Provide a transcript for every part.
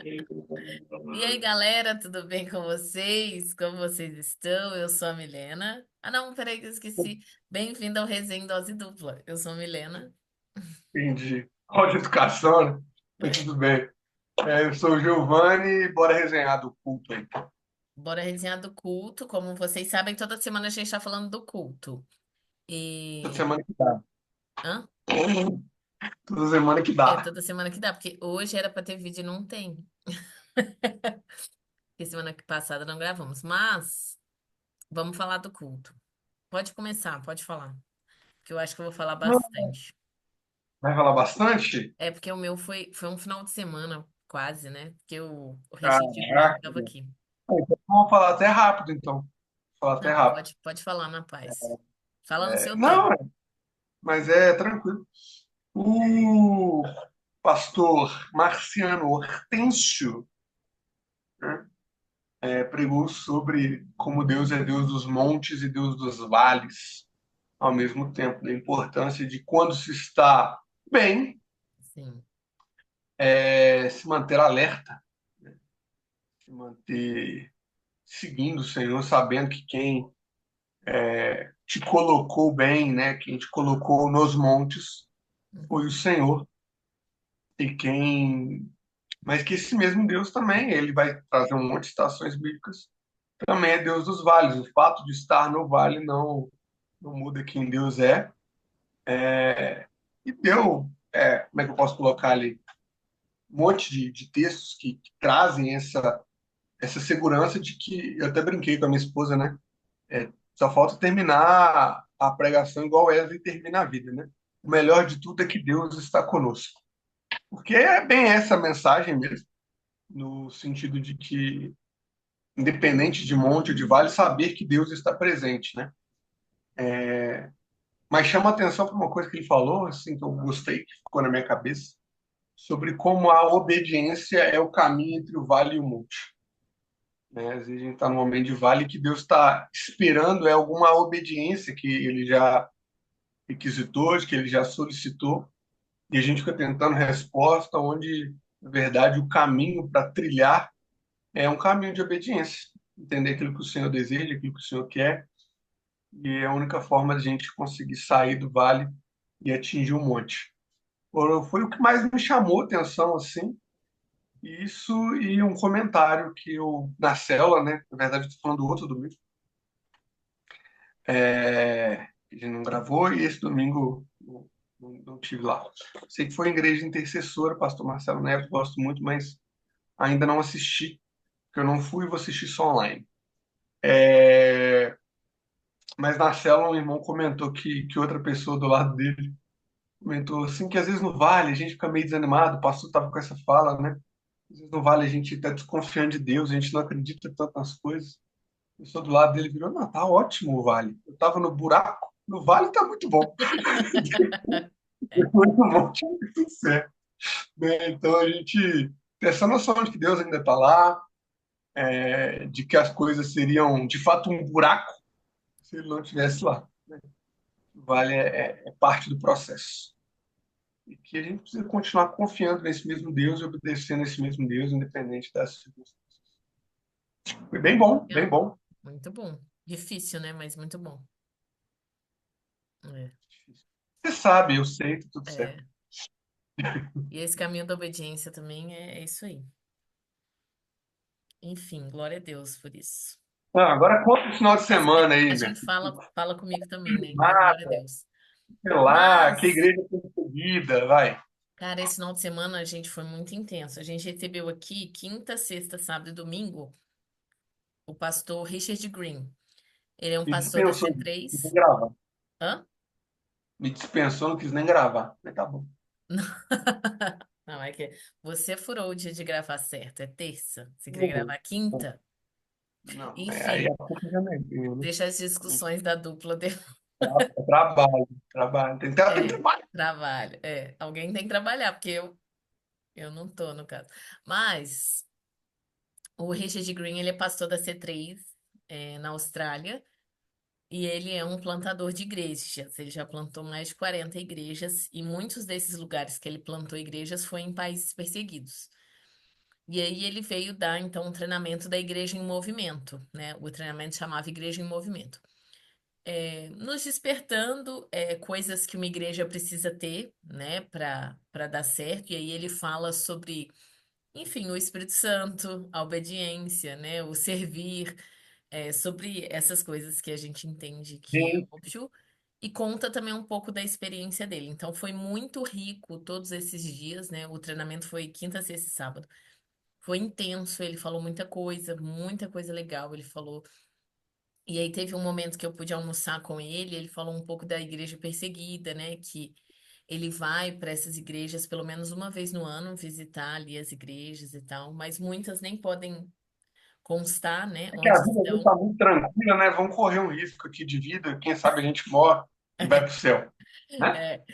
E aí, galera, tudo bem com vocês? Como vocês estão? Eu sou a Milena. Ah, não, peraí que eu esqueci. Bem-vindo ao Resenha em Dose Dupla. Eu sou a Milena. Entendi. Aula de educação, né? Mas tudo bem. Eu sou o Giovanni, bora resenhar do culto aí. Bora resenhar do culto. Como vocês sabem, toda semana a gente está falando do culto. Toda E. semana que dá. Hã? Toda semana que É, dá. toda semana que dá, porque hoje era para ter vídeo e não tem. Porque semana passada não gravamos. Mas vamos falar do culto. Pode começar, pode falar. Que eu acho que eu vou falar bastante. Vai falar bastante? É porque o meu foi um final de semana, quase, né? Porque o Richard Green Caraca. estava aqui. Então, vamos falar até rápido, então. Falar até Não, rápido. pode falar na paz. Fala no seu Não, tempo. mas é tranquilo. O pastor Marciano Hortêncio, né, pregou sobre como Deus é Deus dos montes e Deus dos vales ao mesmo tempo, da importância de quando se está bem, Sim. se manter alerta, se manter seguindo o Senhor, sabendo que quem te colocou bem, né, quem te colocou nos montes foi o Uhum. Senhor, e quem, mas que esse mesmo Deus também, ele vai trazer um monte de citações bíblicas, também é Deus dos vales. O fato de estar no vale não muda quem Deus é. E deu, como é que eu posso colocar ali? Um monte de textos que trazem essa segurança de que eu até brinquei com a minha esposa, né? Só falta terminar a pregação igual Wesley termina a vida, né? O melhor de tudo é que Deus está conosco. Porque é bem essa mensagem mesmo, no sentido de que, independente de monte ou de vale, saber que Deus está presente, né? Mas chama atenção para uma coisa que ele falou, assim, que eu gostei, que ficou na minha cabeça, sobre como a obediência é o caminho entre o vale e o monte. Né? Às vezes a gente está num momento de vale que Deus está esperando alguma obediência que Ele já requisitou, que Ele já solicitou, e a gente fica tentando resposta onde, na verdade, o caminho para trilhar é um caminho de obediência. Entender aquilo que o Senhor deseja, aquilo que o Senhor quer, e é a única forma de a gente conseguir sair do vale e atingir o monte. Foi o que mais me chamou a atenção, assim, isso e um comentário que eu, na célula, né? Na verdade, estou falando do outro domingo, que a gente não gravou, e esse domingo não tive lá. Sei que foi em igreja intercessora, pastor Marcelo Neves, gosto muito, mas ainda não assisti, porque eu não fui e vou assistir só online. É, mas na célula, um irmão comentou que outra pessoa do lado dele comentou assim que às vezes no vale a gente fica meio desanimado, o pastor estava com essa fala, né? Às vezes no vale a gente está desconfiando de Deus, a gente não acredita tanto nas coisas. A pessoa do lado dele virou, não, tá ótimo o vale. Eu tava no buraco, no vale tá muito bom. É. Muito bom, tinha tudo certo. Né? Então a gente tem essa noção de que Deus ainda está lá, de que as coisas seriam de fato um buraco se ele não estivesse lá. Né? O vale é parte do processo. E que a gente precisa continuar confiando nesse mesmo Deus e obedecendo esse mesmo Deus, independente das circunstâncias. Foi bem bom, bem Legal. bom. Muito bom. Difícil, né? Mas muito bom. É. Você sabe, eu sei, tá tudo certo. É. E esse caminho da obediência também é isso aí. Enfim, glória a Deus por isso. Ah, agora conta o final de Mas semana a aí, velho. gente fala comigo também, né? Então, glória a Mata, Deus. sei lá, que Mas, igreja perseguida, vai. cara, esse final de semana a gente foi muito intenso. A gente recebeu aqui quinta, sexta, sábado e domingo o pastor Richard Green. Ele é um Me pastor da dispensou, não quis nem C3. gravar. Hã? Me dispensou, não quis nem gravar. Mas tá bom. Não, é que você furou o dia de gravar certo. É terça. Você queria Uhum. gravar quinta? Não, aí Enfim, a culpa já não é minha, né? deixa as discussões da dupla de... É trabalho, trabalho. Tem É, trabalho. trabalho. É, alguém tem que trabalhar, porque eu não tô, no caso. Mas o Richard Green, ele é pastor da C3, na Austrália. E ele é um plantador de igrejas. Ele já plantou mais de 40 igrejas. E muitos desses lugares que ele plantou igrejas foi em países perseguidos. E aí ele veio dar, então, um treinamento da Igreja em Movimento, né? O treinamento chamava Igreja em Movimento. Nos despertando coisas que uma igreja precisa ter, né, para dar certo. E aí ele fala sobre, enfim, o Espírito Santo, a obediência, né, o servir, sobre essas coisas que a gente entende que é Gente, óbvio. E conta também um pouco da experiência dele. Então foi muito rico todos esses dias, né? O treinamento foi quinta, sexta e sábado. Foi intenso, ele falou muita coisa legal. Ele falou. E aí teve um momento que eu pude almoçar com ele, ele falou um pouco da igreja perseguida, né? Que ele vai para essas igrejas pelo menos uma vez no ano visitar ali as igrejas e tal, mas muitas nem podem constar, né? é que a Onde vida não estão. está muito tranquila, né? Vamos correr um risco aqui de vida. Quem sabe a gente morre e vai para o céu, né? É.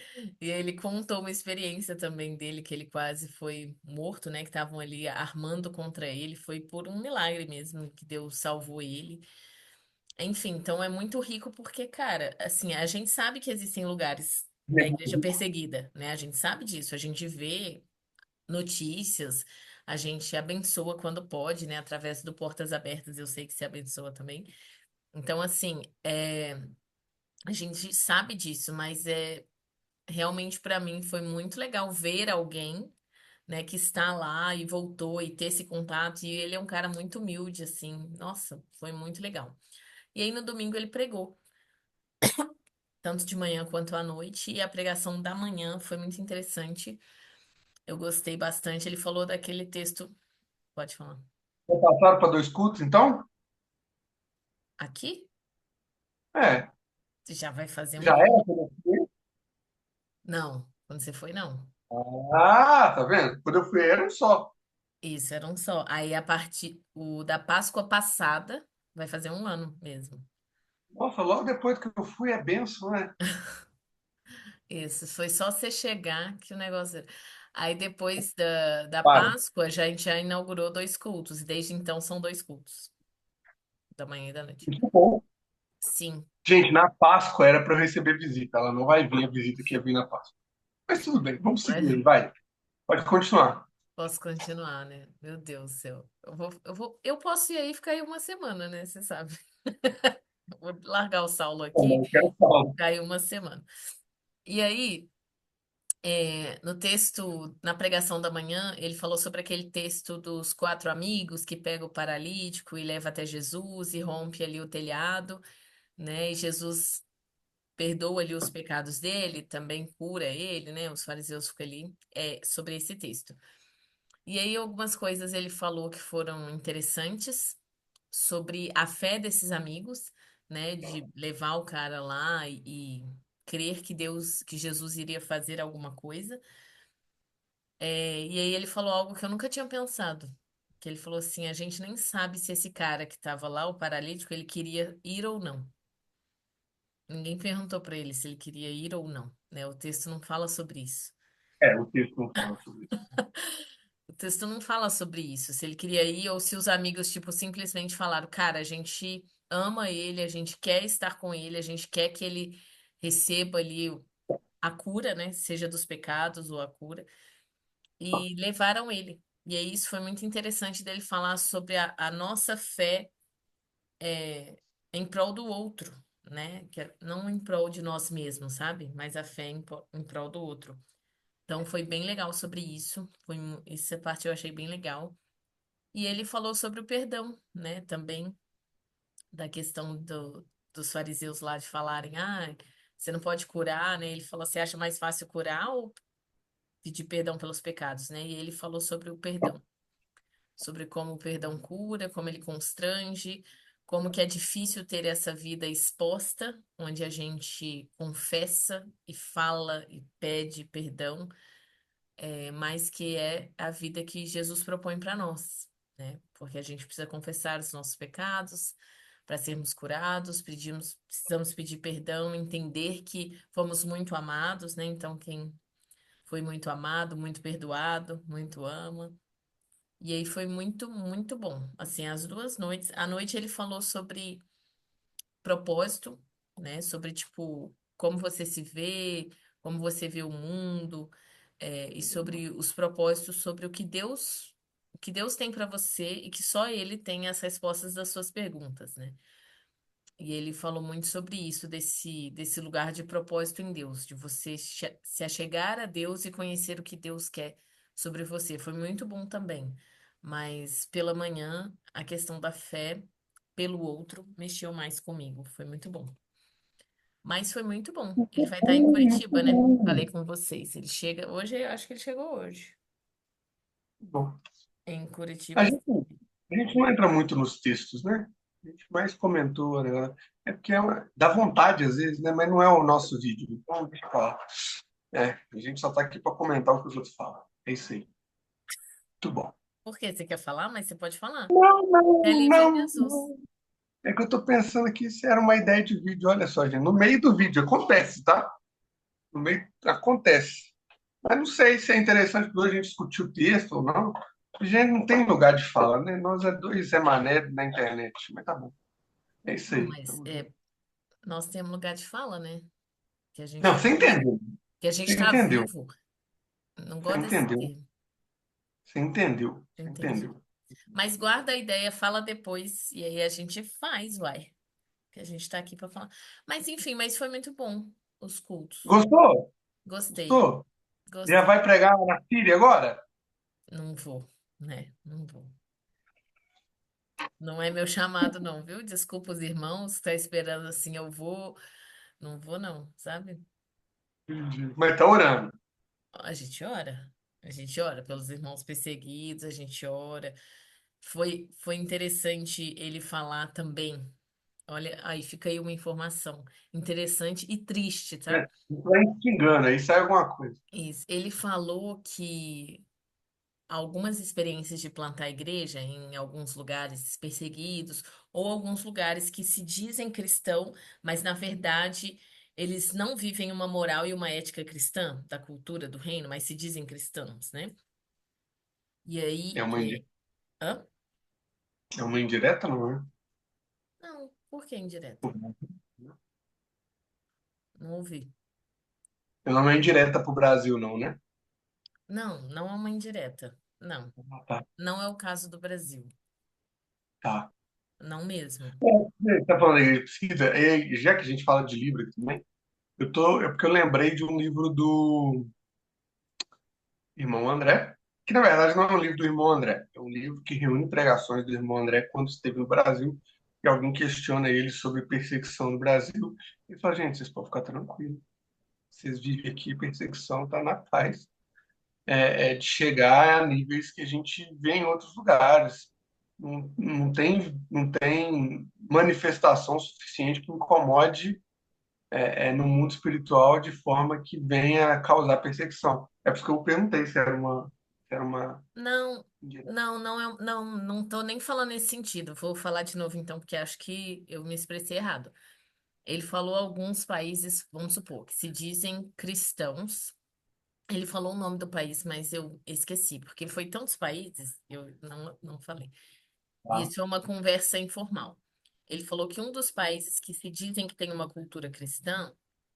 E ele contou uma experiência também dele, que ele quase foi morto, né? Que estavam ali armando contra ele. Foi por um milagre mesmo que Deus salvou ele. Enfim, então é muito rico porque, cara, assim, a gente sabe que existem lugares da igreja perseguida, né? A gente sabe disso, a gente vê notícias, a gente abençoa quando pode, né? Através do Portas Abertas, eu sei que se abençoa também. Então, assim, a gente sabe disso, mas realmente para mim foi muito legal ver alguém, né, que está lá e voltou e ter esse contato. E ele é um cara muito humilde, assim. Nossa, foi muito legal. E aí no domingo ele pregou, tanto de manhã quanto à noite, e a pregação da manhã foi muito interessante. Eu gostei bastante. Ele falou daquele texto, pode falar. Já passaram para dois cultos, então? Aqui? É, Já vai fazer um já ano. era. Quando eu fui. Não, quando você foi, não. Ah, tá vendo? Quando eu fui, era um só. Isso, era um só. Aí a partir o da Páscoa passada vai fazer um ano mesmo. Nossa, logo depois que eu fui, é benção, né? Isso, foi só você chegar que o negócio. Aí depois da Para. Páscoa, a gente já inaugurou dois cultos, e desde então são dois cultos, da manhã e da noite. Muito bom. Sim, Gente, na Páscoa era para eu receber visita. Ela não vai vir a visita que ia vir na Páscoa. Mas tudo bem, vamos seguir mas aí, vai. Pode continuar. posso continuar, né? Meu Deus do céu. Eu posso ir aí e ficar aí uma semana, né? Você sabe. Vou largar o Saulo Bom, aqui, mas eu quero falar. ficar aí uma semana. E aí, no texto, na pregação da manhã, ele falou sobre aquele texto dos quatro amigos que pega o paralítico e leva até Jesus e rompe ali o telhado, né? E Jesus perdoa ali os pecados dele, também cura ele, né? Os fariseus ficam ali, sobre esse texto. E aí, algumas coisas ele falou que foram interessantes sobre a fé desses amigos, né? De levar o cara lá e crer que Deus, que Jesus iria fazer alguma coisa. E aí ele falou algo que eu nunca tinha pensado. Que ele falou assim, a gente nem sabe se esse cara que estava lá, o paralítico, ele queria ir ou não. Ninguém perguntou para ele se ele queria ir ou não, né? O texto não fala sobre isso. É, o texto não fala sobre isso. O texto não fala sobre isso, se ele queria ir ou se os amigos, tipo, simplesmente falaram, cara, a gente ama ele, a gente quer estar com ele, a gente quer que ele receba ali a cura, né? Seja dos pecados ou a cura. E levaram ele. E aí isso foi muito interessante dele falar sobre a nossa fé é, em prol do outro, né? Não em prol de nós mesmos, sabe? Mas a fé em prol do outro. Então foi bem legal sobre isso. Essa parte eu achei bem legal. E ele falou sobre o perdão, né? Também da questão dos fariseus lá de falarem, você não pode curar, né? Ele falou, você acha mais fácil curar ou pedir perdão pelos pecados, né? E ele falou sobre o perdão, sobre como o perdão cura, como ele constrange, como que é difícil ter essa vida exposta, onde a gente confessa e fala e pede perdão, mas que é a vida que Jesus propõe para nós, né? Porque a gente precisa confessar os nossos pecados para sermos curados, precisamos pedir perdão, entender que fomos muito amados, né? Então, quem foi muito amado, muito perdoado, muito ama. E aí foi muito, muito bom. Assim, as duas noites. À noite ele falou sobre propósito, né? Sobre, tipo, como você se vê, como você vê o mundo, e sobre os propósitos, sobre o que Deus que Deus tem para você e que só Ele tem as respostas das suas perguntas, né? E ele falou muito sobre isso, desse lugar de propósito em Deus, de você se achegar a Deus e conhecer o que Deus quer sobre você. Foi muito bom também. Mas pela manhã, a questão da fé pelo outro mexeu mais comigo. Foi muito bom. Mas foi muito bom. Ele vai estar em Curitiba, né? Falei com vocês. Ele chega hoje, eu acho que ele chegou hoje. Bom, Em a Curitiba. gente, a gente não entra muito nos textos, né? A gente mais comentou, né? É porque dá vontade às vezes, né? Mas não é o nosso vídeo. Então, deixa eu falar. É, a gente só está aqui para comentar o que os outros falam. É isso aí. Muito bom. Por quê? Você quer falar? Mas você pode falar. Não, É não, livre em não, Jesus. não. É que eu estou pensando aqui se era uma ideia de vídeo. Olha só, gente. No meio do vídeo acontece, tá? No meio acontece. Mas não sei se é interessante para a gente discutir o texto ou não. A gente não tem lugar de fala, né? Nós é dois Zé Mané na internet. Mas tá bom. É isso Não, aí. mas Tamo junto. é, nós temos lugar de fala, né? Que a gente Não, tá você vivo. entendeu. Que a gente Você tá entendeu. vivo. Não Você gosto desse entendeu. termo. Você entendeu. Você Entendi. entendeu. Mas guarda a ideia, fala depois. E aí a gente faz, uai. Que a gente tá aqui pra falar. Mas enfim, mas foi muito bom os cultos. Gostou? Gostei. Gostou? Já Gostei. vai pregar na Síria agora? Não vou, né? Não vou. Não é meu chamado, não, viu? Desculpa os irmãos, tá esperando assim, eu vou. Não vou, não, sabe? Entendi. Mas tá orando. A gente ora. A gente ora pelos irmãos perseguidos, a gente ora. Foi interessante ele falar também. Olha, aí fica aí uma informação interessante e triste, Né? tá? Vai te engana, aí sai alguma coisa. Isso. Ele falou que algumas experiências de plantar igreja em alguns lugares perseguidos ou alguns lugares que se dizem cristão, mas na verdade eles não vivem uma moral e uma ética cristã da cultura do reino, mas se dizem cristãos, né? E É aí, uma, hã? é uma indireta, não é? Não, por que indireta? Não ouvi. Ela não é indireta pro Brasil, não, né? Não, não é uma indireta. Não, Ah, tá. não é o caso do Brasil. Tá. Não mesmo. Você tá falando aí, precisa, já que a gente fala de livro aqui também, é porque eu lembrei de um livro do Irmão André, que na verdade não é um livro do Irmão André, é um livro que reúne pregações do Irmão André quando esteve no Brasil, e alguém questiona ele sobre perseguição no Brasil. Ele fala, gente, vocês podem ficar tranquilos, vocês vivem aqui, perseguição está na paz, de chegar a níveis que a gente vê em outros lugares. Não tem manifestação suficiente que incomode no mundo espiritual de forma que venha causar perseguição. É por isso que eu perguntei se era uma Não, indireta. não tô nem falando nesse sentido. Vou falar de novo então, porque acho que eu me expressei errado. Ele falou alguns países, vamos supor, que se dizem cristãos. Ele falou o nome do país, mas eu esqueci, porque foi tantos países, eu não falei. E Tá? isso é uma conversa informal. Ele falou que um dos países que se dizem que tem uma cultura cristã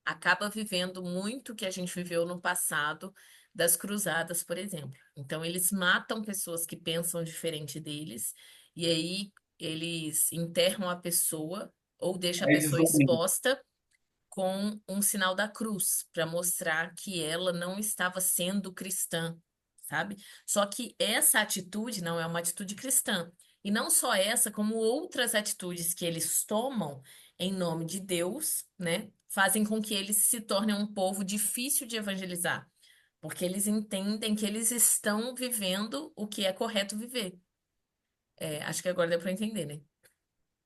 acaba vivendo muito que a gente viveu no passado das cruzadas, por exemplo. Então, eles matam pessoas que pensam diferente deles, e aí eles enterram a pessoa ou deixam a Aí eles pessoa orientam. exposta com um sinal da cruz, para mostrar que ela não estava sendo cristã, sabe? Só que essa atitude não é uma atitude cristã. E não só essa, como outras atitudes que eles tomam em nome de Deus, né, fazem com que eles se tornem um povo difícil de evangelizar, porque eles entendem que eles estão vivendo o que é correto viver. É, acho que agora deu para entender, né?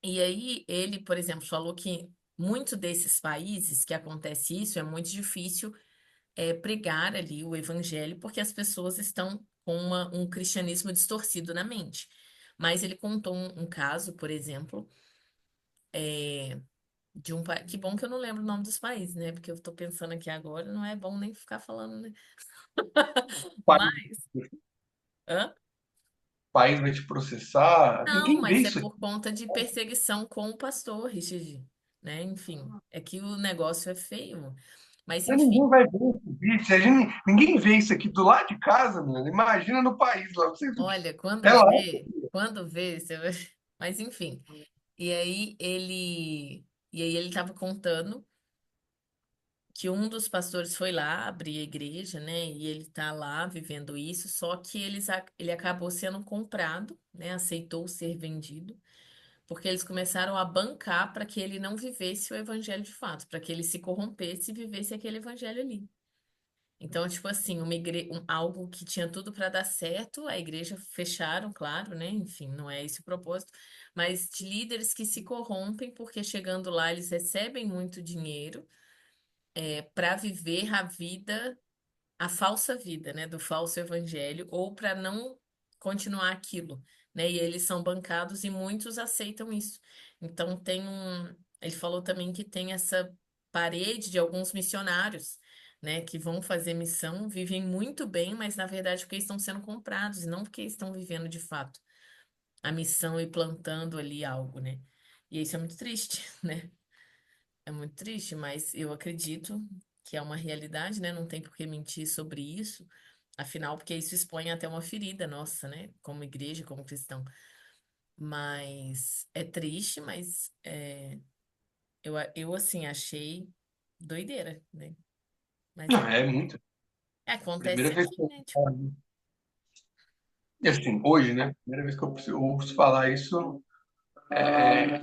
E aí, ele, por exemplo, falou que muitos desses países que acontece isso, é muito difícil pregar ali o evangelho, porque as pessoas estão com um cristianismo distorcido na mente. Mas ele contou um caso, por exemplo, de um país. Que bom que eu não lembro o nome dos países, né? Porque eu estou pensando aqui agora, não é bom nem ficar falando, né? O país, Mas. Hã? o país vai te processar. Não, Ninguém vê mas é isso aqui. por conta de perseguição com o pastor, Richard, né? Enfim, é que o negócio é feio. Mas Mas ninguém enfim, vai ver esse vídeo. Ninguém vê isso aqui do lado de casa, mano. Imagina no país lá. Vocês, olha, é lá. quando vê, você vai... Mas enfim. E aí ele estava contando que um dos pastores foi lá abrir a igreja, né? E ele tá lá vivendo isso, só que ele acabou sendo comprado, né? Aceitou ser vendido, porque eles começaram a bancar para que ele não vivesse o evangelho de fato, para que ele se corrompesse e vivesse aquele evangelho ali. Então, tipo assim, algo que tinha tudo para dar certo, a igreja fecharam, claro, né? Enfim, não é esse o propósito, mas de líderes que se corrompem porque chegando lá eles recebem muito dinheiro para viver a vida, a falsa vida, né, do falso evangelho, ou para não continuar aquilo, né? E eles são bancados e muitos aceitam isso. Então ele falou também que tem essa parede de alguns missionários, né, que vão fazer missão, vivem muito bem, mas na verdade porque estão sendo comprados, e não porque estão vivendo de fato a missão e plantando ali algo, né? E isso é muito triste, né? É muito triste, mas eu acredito que é uma realidade, né? Não tem por que mentir sobre isso. Afinal, porque isso expõe até uma ferida nossa, né? Como igreja, como cristão. Mas é triste, mas eu assim, achei doideira, né? Mas Não, é muito. acontece Primeira vez aqui, que eu né? Tipo, falo. E assim, hoje, né? Primeira vez que eu ouço falar isso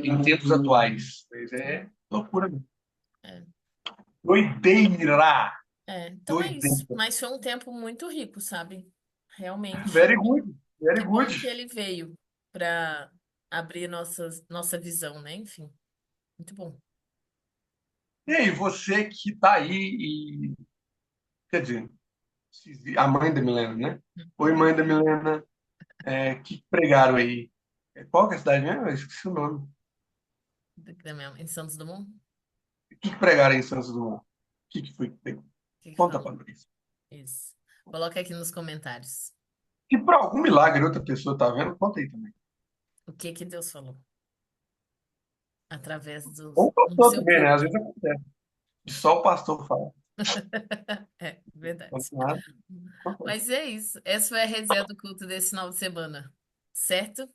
em tempos atuais. Mas é loucura mesmo. é, Doideira! então é isso. Doideira. Mas foi um tempo muito rico, sabe? Very Realmente. good. Very Que good. bom que ele veio para abrir nossa visão, né? Enfim, muito bom. E aí, você que tá aí quer dizer, a mãe da Milena, né? Oi, mãe da Milena. Que pregaram aí? Qual que é a cidade mesmo? Eu esqueci o nome. Daqui da minha, em Santos Dumont? Que pregaram em Santos Dumont? Que foi que pegou? O que que Conta fala? para nós. Isso. Coloca aqui nos comentários. Que por algum milagre outra pessoa tá vendo, conta aí também. O que que Deus falou? Através Ou o do pastor seu também, né? Às culto. vezes acontece. Só o pastor fala. É, verdade. Nada, Mas é isso. Essa foi a resenha do culto desse final de semana. Certo?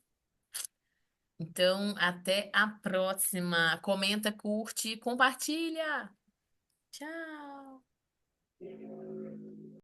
Então, até a próxima. Comenta, curte e compartilha. Tchau.